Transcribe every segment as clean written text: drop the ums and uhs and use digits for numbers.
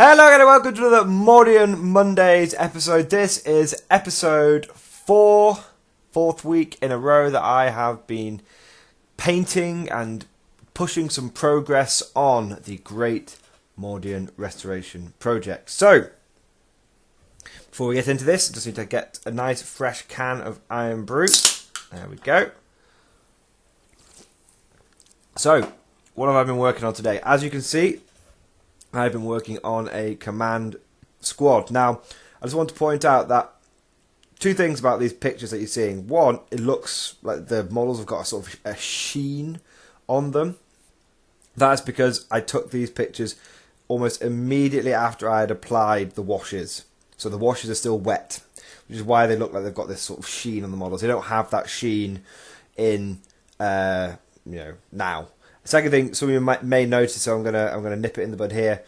Hello and welcome to another Mordian Mondays episode. This is episode 4, fourth week in a row that I have been painting and pushing some progress on the Great Mordian Restoration Project. So, before we get into this, I just need to get a nice fresh can of Iron Brew. There we go. So, what have I been working on today? As you can see, I've been working on a command squad. Now, I just want to point out that two things about these pictures that you're seeing. One, it looks like the models have got a sort of a sheen on them. That's because I took these pictures almost immediately after I had applied the washes. So the washes are still wet, which is why they look like they've got this sort of sheen on the models. They don't have that sheen in, now. Second thing, some of you may notice, so I'm gonna nip it in the bud here.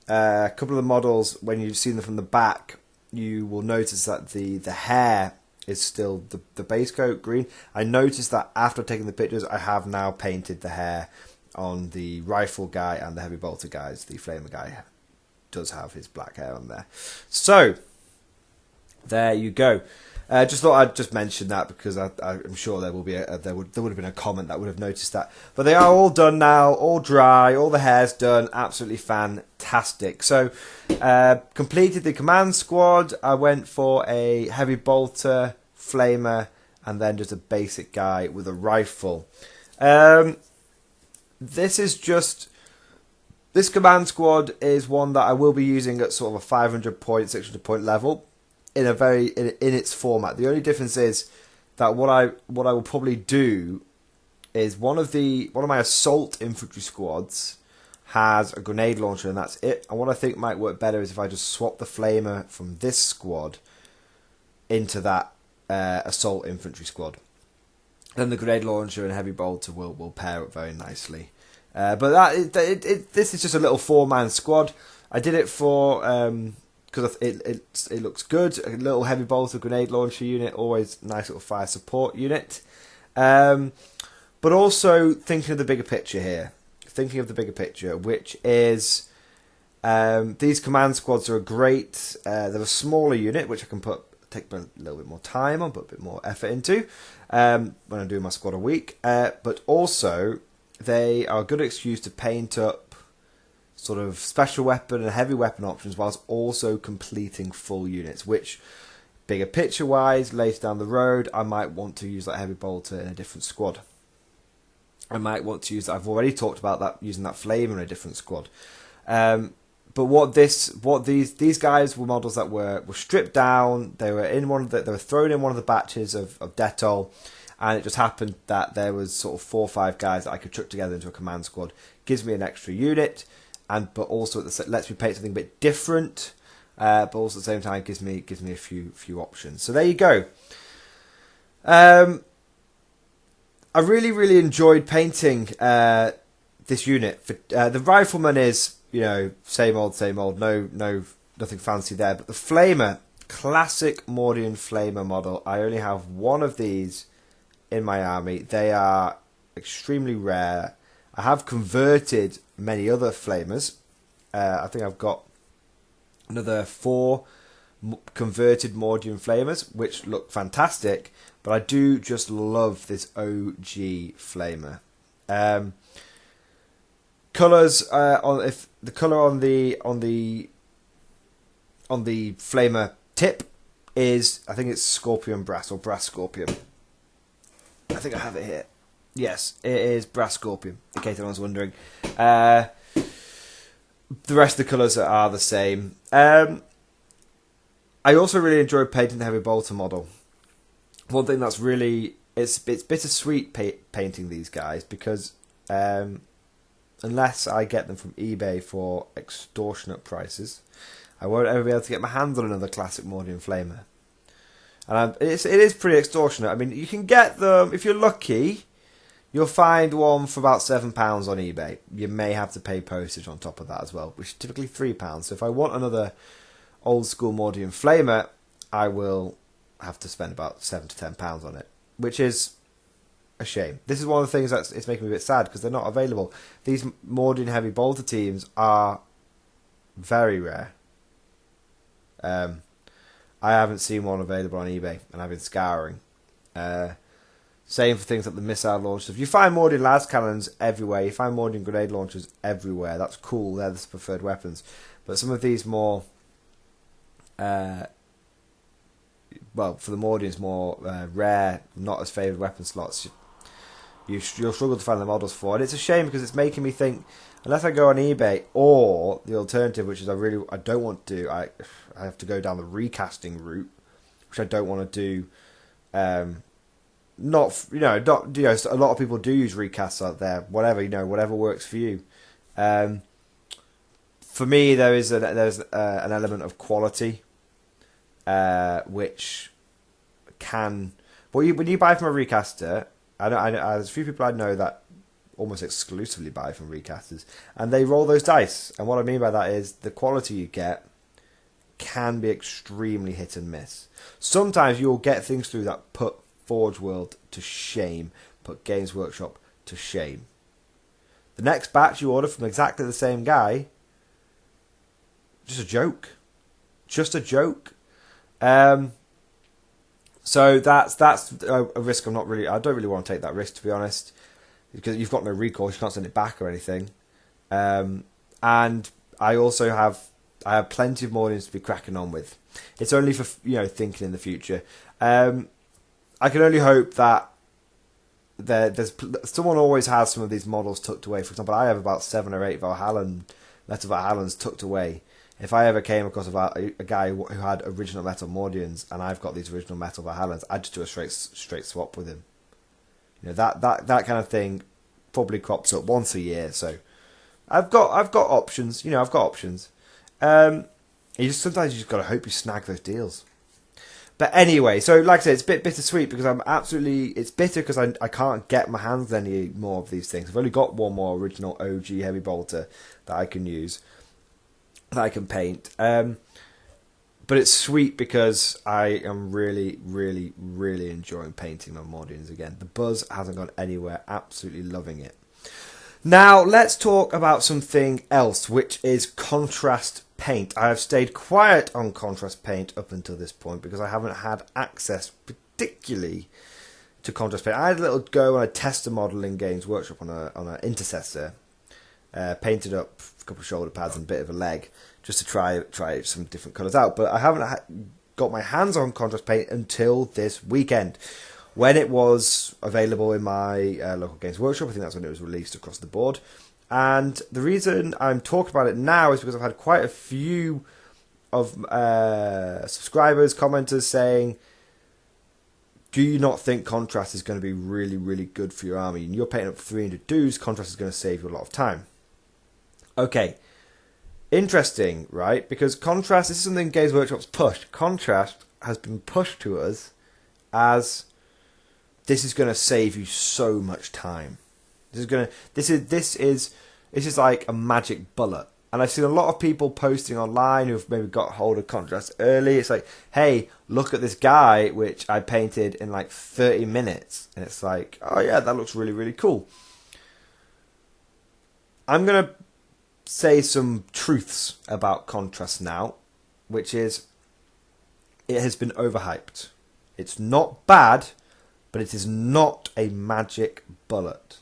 A couple of the models, when you've seen them from the back, you will notice that the hair is still the base coat green. I noticed that after taking the pictures, I have now painted the hair on the rifle guy and the heavy bolter guys. The flamer guy does have his black hair on there. So there you go. Just thought I'd just mention that because I'm sure there will be there would have been a comment that would have noticed that. But they are all done now, all dry, all the hair's done, absolutely fantastic. So completed the command squad. I went for a heavy bolter, flamer, and then just a basic guy with a rifle. This command squad is one that I will be using at sort of a 500 point, 600 point level. In its format. The only difference is that what I will probably do is one of my assault infantry squads has a grenade launcher and that's it. And what I think might work better is if I just swap the flamer from this squad into that assault infantry squad. Then the grenade launcher and heavy bolter will pair up very nicely. But this is just a little 4-man squad. I did it for because it looks good. A little heavy bolter grenade launcher unit, always nice little fire support unit. But also thinking of the bigger picture here. Thinking of the bigger picture, which is these command squads are a great. They're a smaller unit, which I can take a little bit more time on, put a bit more effort into when I'm doing my squad a week. But also they are a good excuse to paint up sort of special weapon and heavy weapon options whilst also completing full units, which bigger picture wise later down the road I might want to use that heavy bolter in a different squad. I might want to use that. I've already talked about that, using that flamer in a different squad. But these guys were models that were stripped down. They were thrown in one of the batches of Detol, and it just happened that there was sort of 4 or 5 guys that I could chuck together into a command squad. Gives me an extra unit. But also lets me paint something a bit different, but also at the same time gives me a few options. So there you go. I really enjoyed painting this unit. The rifleman is same old, nothing fancy there. But the flamer, classic Mordian flamer model. I only have one of these in my army. They are extremely rare. I have converted many other flamers. I think I've got another 4 converted Mordian flamers, which look fantastic. But I do just love this OG flamer. Colors if the color on the flamer tip is, I think it's scorpion brass or brass scorpion. I think I have it here. Yes, it is brass scorpion, in case anyone's wondering. The rest of the colours are the same. I also really enjoyed painting the heavy bolter model. One thing that's really... It's bittersweet painting these guys, because unless I get them from eBay for extortionate prices, I won't ever be able to get my hands on another classic Mordian flamer. And it is pretty extortionate. I mean, you can get them, if you're lucky... You'll find one for about £7 on eBay. You may have to pay postage on top of that as well, which is typically £3. So if I want another old school Mordian flamer, I will have to spend about £7 to £10 on it, which is a shame. This is one of the things it's making me a bit sad because they're not available. These Mordian heavy bolter teams are Very rare. I haven't seen one available on eBay, and I've been scouring. Same for things like the missile launchers. If you find Mordian las cannons everywhere, you find Mordian grenade launchers everywhere. That's cool. They're the preferred weapons. But some of these more, well, for the Mordians, more rare, not as favoured weapon slots, you'll struggle to find the models for. And it's a shame because it's making me think, unless I go on eBay, or the alternative, which is I don't want to do, I have to go down the recasting route, which I don't want to do. Not a lot of people do use recasts out there. Whatever works for you. For me, there's an element of quality, which can. When you buy from a recaster, there's a few people I know that almost exclusively buy from recasters, and they roll those dice. And what I mean by that is the quality you get can be extremely hit and miss. Sometimes you'll get things through that put Forge World to shame, put Games Workshop to shame. The next batch you order from exactly the same guy, just a joke. So that's a risk I don't really want to take that risk, to be honest, because you've got no recourse, you can't send it back or anything. And I also have plenty of Mordians to be cracking on with. It's only for thinking in the future. I can only hope that there's someone always has some of these models tucked away. For example, I have about 7 or 8 Metal Valhallans tucked away. If I ever came across a guy who had original Metal Mordians and I've got these original Metal Valhallans, I'd just do a straight swap with him. That kind of thing probably crops up once a year. So I've got options. I've got options. Sometimes you just got to hope you snag those deals. But anyway, so like I said, it's a bit bittersweet because it's bitter because I can't get my hands on any more of these things. I've only got one more original OG heavy bolter that I can use, that I can paint. But it's sweet because I am really, really, really enjoying painting my Mordians again. The buzz hasn't gone anywhere. Absolutely loving it. Now, let's talk about something else, which is contrast paint. I have stayed quiet on contrast paint up until this point because I haven't had access particularly to contrast paint. I had a little go on a tester model in Games Workshop on an intercessor, painted up a couple of shoulder pads and a bit of a leg just to try some different colours out. But I haven't got my hands on contrast paint until this weekend, when it was available in my local Games Workshop. I think that's when it was released across the board. And the reason I'm talking about it now is because I've had quite a few of subscribers, commenters saying, do you not think contrast is going to be really, really good for your army? And you're painting up 300 dudes, contrast is going to save you a lot of time. Okay, interesting, right? Because contrast, this is something Games Workshop's pushed. Contrast has been pushed to us as this is going to save you so much time. This is like a magic bullet. And I've seen a lot of people posting online who've maybe got hold of contrast early. It's like, hey, look at this guy which I painted in like 30 minutes. And it's like, oh yeah, that looks really, really cool. I'm going to say some truths about contrast now, which is it has been overhyped. It's not bad, but it is not a magic bullet.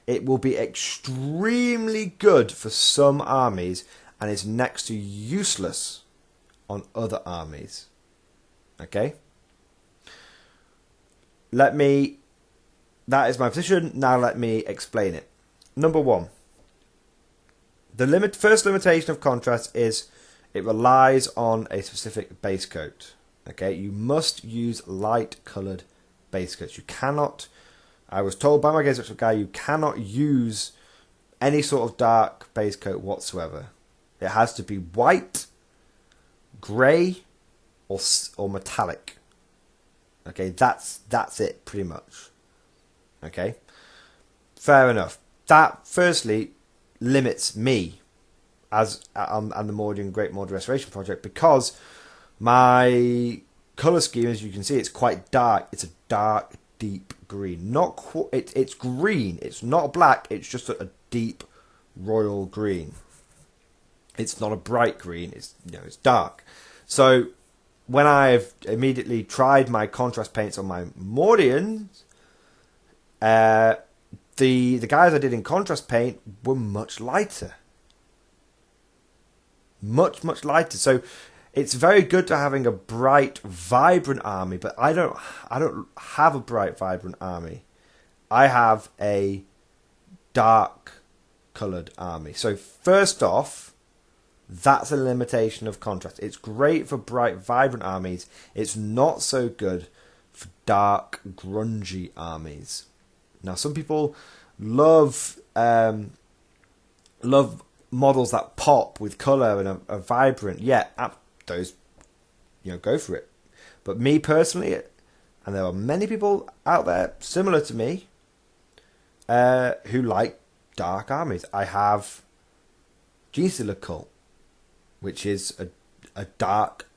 It will be extremely good for some armies and is next to useless on other armies. Okay? That is my position. Now let me explain it. Number one, the first limitation of contrast is it relies on a specific base coat. Okay? You must use light coloured base coats. You cannot, I was told by my Games Workshop guy, you cannot use any sort of dark base coat whatsoever. It has to be white, grey, or metallic. Okay, that's it pretty much. Okay, fair enough. That firstly limits me as on the Mordian Great Mordian Restoration Project, because my colour scheme, as you can see, it's quite dark. It's a dark, deep green. It's green. It's not black. It's just a deep royal green. It's not a bright green. It's it's dark. So when I've immediately tried my contrast paints on my Mordians, the guys I did in contrast paint were much lighter. Much lighter. So it's very good to having a bright, vibrant army, but I don't have a bright, vibrant army. I have a dark coloured army. So first off, that's a limitation of contrast. It's great for bright, vibrant armies. It's not so good for dark, grungy armies. Now, some people love models that pop with colour and are vibrant. Yeah, those, go for it. But me personally, and there are many people out there similar to me who like dark armies. I have G-Silla Cult, which is a dark,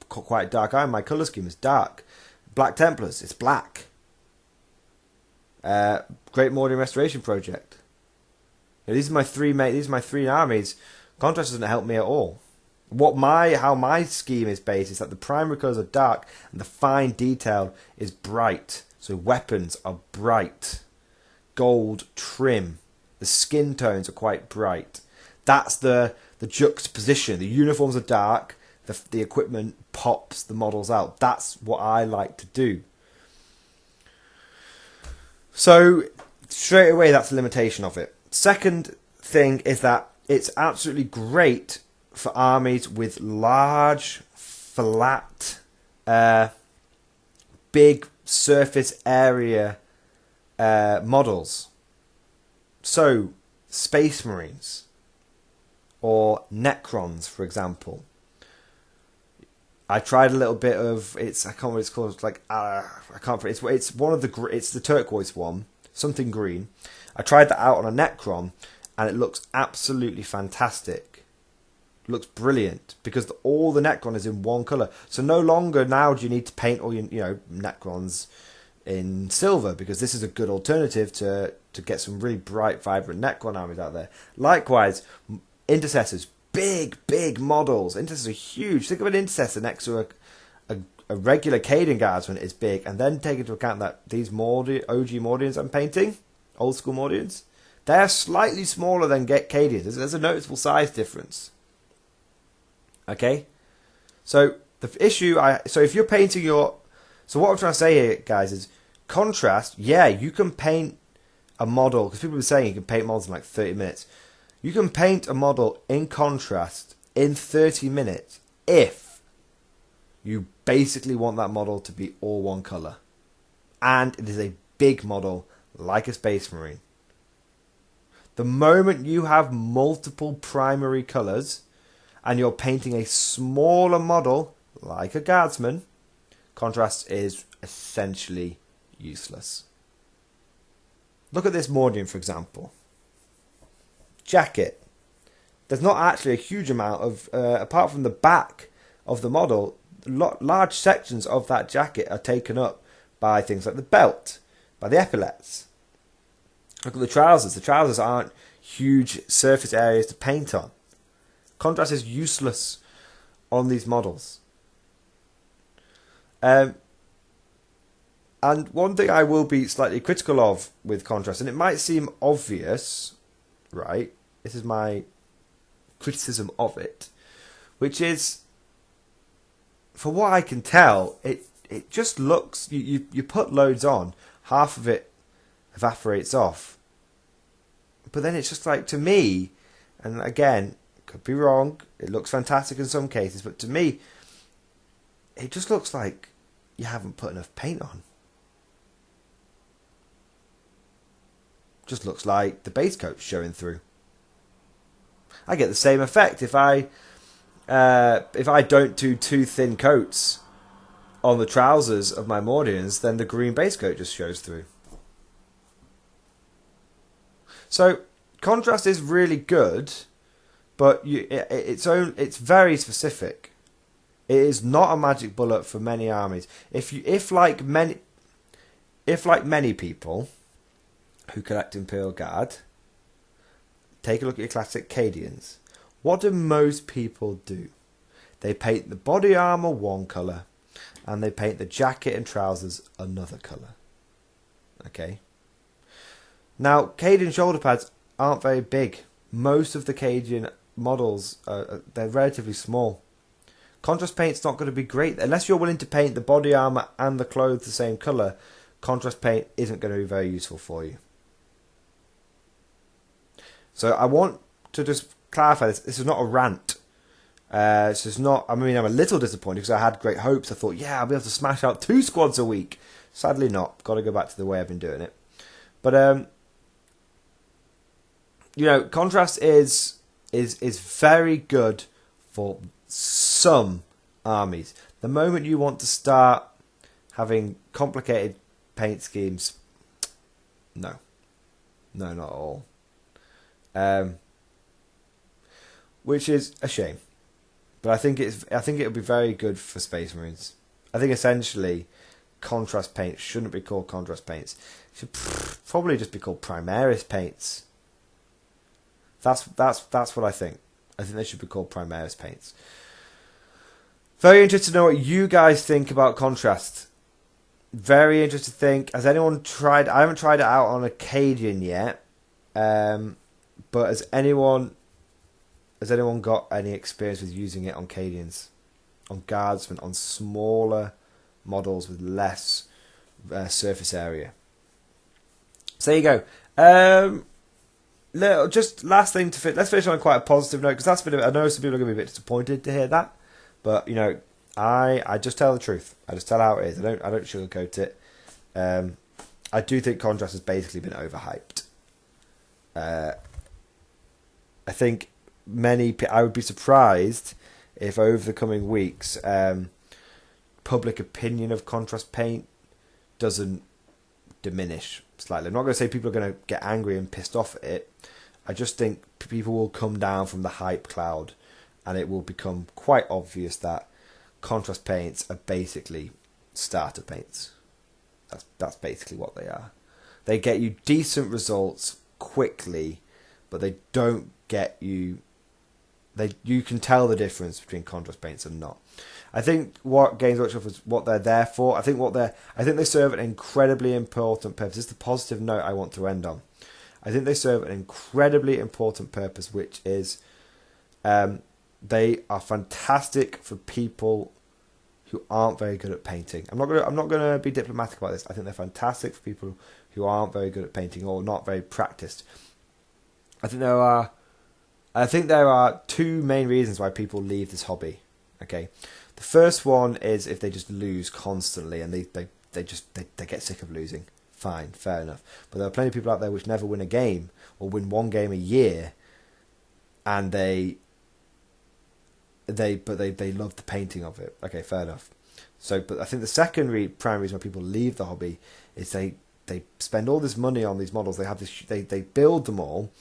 quite dark army. My colour scheme is dark. Black Templars, it's black. Great Mordian Restoration Project. These are my three armies. Contrast doesn't help me at all. How my scheme is based is that the primary colours are dark and the fine detail is bright. So weapons are bright, gold trim. The skin tones are quite bright. That's the juxtaposition. The uniforms are dark. The equipment pops the models out. That's what I like to do. So straight away, that's a limitation of it. Second thing is that it's absolutely great for armies with large, flat, big surface area models. So, Space Marines or Necrons, for example. I tried a little bit of I can't remember what it's called. It's like I can't. It's one of the. It's the turquoise one, something green. I tried that out on a Necron, and it looks absolutely fantastic. It looks brilliant because all the Necron is in one color. So no longer now do you need to paint all your Necrons in silver, because this is a good alternative to get some really bright, vibrant Necron armies out there. Likewise, Intercessors, big models. Intercessors are huge. Think of an Intercessor next to a regular Caden Guardsman is big, and then take into account that these OG Mordians I'm painting, old school Mordians, they're slightly smaller than Cadians. There's a noticeable size difference. Okay? So the issue, so if you're painting so what I'm trying to say here, guys, is contrast. Yeah, you can paint a model, because people are saying you can paint models in like 30 minutes. You can paint a model in contrast in 30 minutes if you basically want that model to be all one colour. And it is a big model like a Space Marine. The moment you have multiple primary colours and you're painting a smaller model like a Guardsman, contrast is essentially useless. Look at this Mordian, for example. Jacket. There's not actually a huge amount of, apart from the back of the model, large sections of that jacket are taken up by things like the belt, by the epaulets. Look at the trousers. The trousers aren't huge surface areas to paint on. Contrast is useless on these models. And one thing I will be slightly critical of with contrast, and it might seem obvious, right? This is my criticism of it, which is, for what I can tell, it just looks, you put loads on, half of it evaporates off. But then it's just like, to me, and again, could be wrong, it looks fantastic in some cases, but to me, it just looks like you haven't put enough paint on. Just looks like the base coat's showing through. I get the same effect if I don't do two thin coats on the trousers of my Mordians, then the green base coat just shows through. So contrast is really good, but it's very specific. It is not a magic bullet for many armies. If like many people who collect Imperial Guard, take a look at your classic Cadians. What do most people do? They paint the body armour one colour, and they paint the jacket and trousers another colour. Okay. Now, Cadian shoulder pads aren't very big. Most of the Cadian models, they're relatively small. Contrast paint's not going to be great. Unless you're willing to paint the body armour and the clothes the same colour, contrast paint isn't going to be very useful for you. So I want to just clarify this. This is not a rant. This is not. I mean, I'm a little disappointed because I had great hopes. I thought, yeah, I'll be able to smash out 2 squads a week. Sadly, not. Got to go back to the way I've been doing it. But you know, contrast is very good for some armies. The moment you want to start having complicated paint schemes, no, not at all. Which is a shame, but I think it would be very good for Space Marines. I think essentially, contrast paints shouldn't be called contrast paints. It should probably just be called Primaris paints. That's what I think. I think they should be called Primaris paints. Very interested to know what you guys think about contrast. Very interested to think. Has anyone tried? I haven't tried it out on a Cadian yet. But has anyone got any experience with using it on Cadians, on Guardsmen, on smaller models with less surface area? So there you go. Just last thing let's finish on quite a positive note, because that's been. I know some people are going to be a bit disappointed to hear that, but you know, I just tell the truth. I just tell how it is. I don't sugarcoat it. I do think contrast has basically been overhyped. I think I would be surprised if over the coming weeks, public opinion of contrast paint doesn't diminish slightly. I'm not going to say people are going to get angry and pissed off at it. I just think people will come down from the hype cloud, and it will become quite obvious that contrast paints are basically starter paints. That's basically what they are. They get you decent results quickly, but they don't get you. You can tell the difference between contrast paints and not. I think what Games Workshop is what they're there for. I think they serve an incredibly important purpose. This is the positive note I want to end on. I think they serve an incredibly important purpose, which is they are fantastic for people who aren't very good at painting. I'm not gonna be diplomatic about this. I think they're fantastic for people who aren't very good at painting or not very practiced. I think there are 2 main reasons why people leave this hobby. Okay, the first one is if they just lose constantly and they get sick of losing. Fine, fair enough. But there are plenty of people out there which never win a game or win 1 game a year, and they love the painting of it. Okay, fair enough. So, but I think the second primary reason why people leave the hobby is they spend all this money on these models. They have this. They build them all.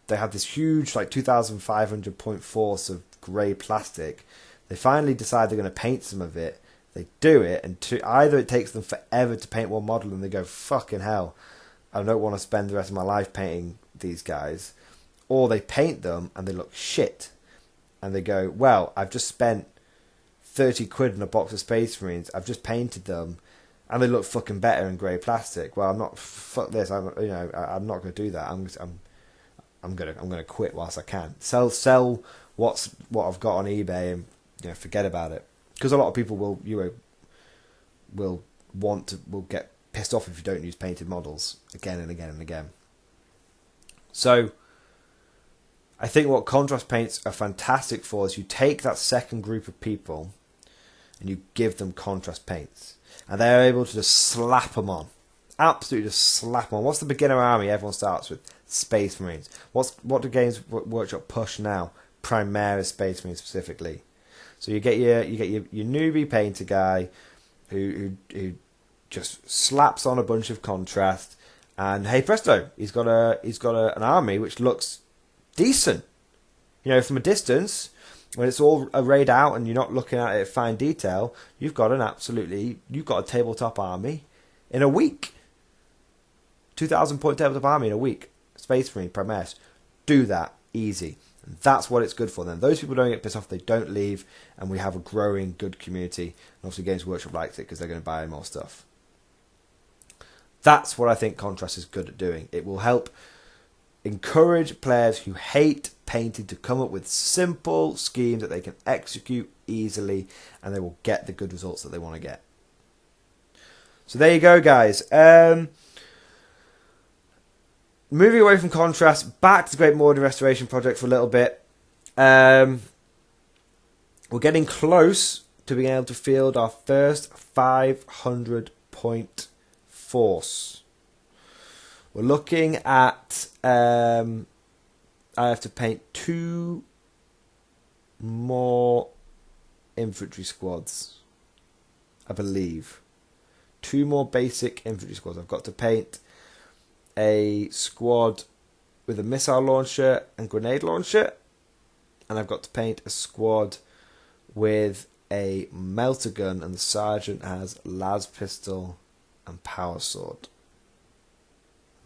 They have this huge, like 2,500 point force of grey plastic. They finally decide they're going to paint some of it. They do it, and either it takes them forever to paint one model, and they go, fucking hell, I don't want to spend the rest of my life painting these guys. Or they paint them, and they look shit. And they go, well, I've just spent 30 quid on a box of Space Marines. I've just painted them, and they look fucking better in grey plastic. Well, I'm not. Fuck this. I'm not going to do that. I'm gonna quit whilst I can. Sell what I've got on eBay, and forget about it. Because a lot of people will get pissed off if you don't use painted models again and again and again. So I think what contrast paints are fantastic for is you take that second group of people and you give them contrast paints, and they're able to just slap them on. Absolutely just slap them on. What's the beginner army everyone starts with? Space Marines. What do Games Workshop push now? Primaris Space Marines specifically. So you get your newbie painter guy who just slaps on a bunch of contrast, and hey presto, he's got an army which looks decent. From a distance, when it's all arrayed out and you're not looking at it at fine detail, you've got a tabletop army in a week. 2,000 point tabletop army in a week. Space Marine Primaris. Do that easy. And that's what it's good for. Then those people don't get pissed off, they don't leave, and we have a growing good community. And obviously Games Workshop likes it because they're going to buy more stuff. That's what I think Contrast is good at doing. It will help encourage players who hate painting to come up with simple schemes that they can execute easily, and they will get the good results that they want to get. So there you go, guys. Moving away from Contrast, back to the Great Mordian Restoration Project for a little bit. We're getting close to being able to field our first 500 point force. We're looking at... I have to paint 2 more infantry squads, I believe. 2 more basic infantry squads. I've got to paint a squad with a missile launcher and grenade launcher, and I've got to paint a squad with a melter gun, and the sergeant has las pistol and power sword.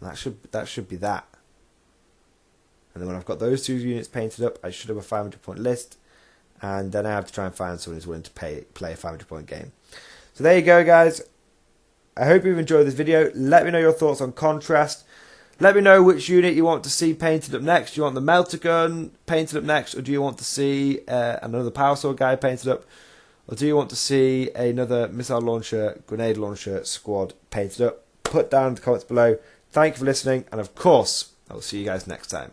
And that should be that. And then when I've got those 2 units painted up, I should have a 500 point list, and then I have to try and find someone who's willing to play a 500 point game. So there you go, guys. I hope you've enjoyed this video. Let me know your thoughts on Contrast. Let me know which unit you want to see painted up next. Do you want the melter gun painted up next, or do you want to see another power sword guy painted up, or do you want to see another missile launcher, grenade launcher squad painted up? Put down in the comments below. Thank you for listening, and of course, I will see you guys next time.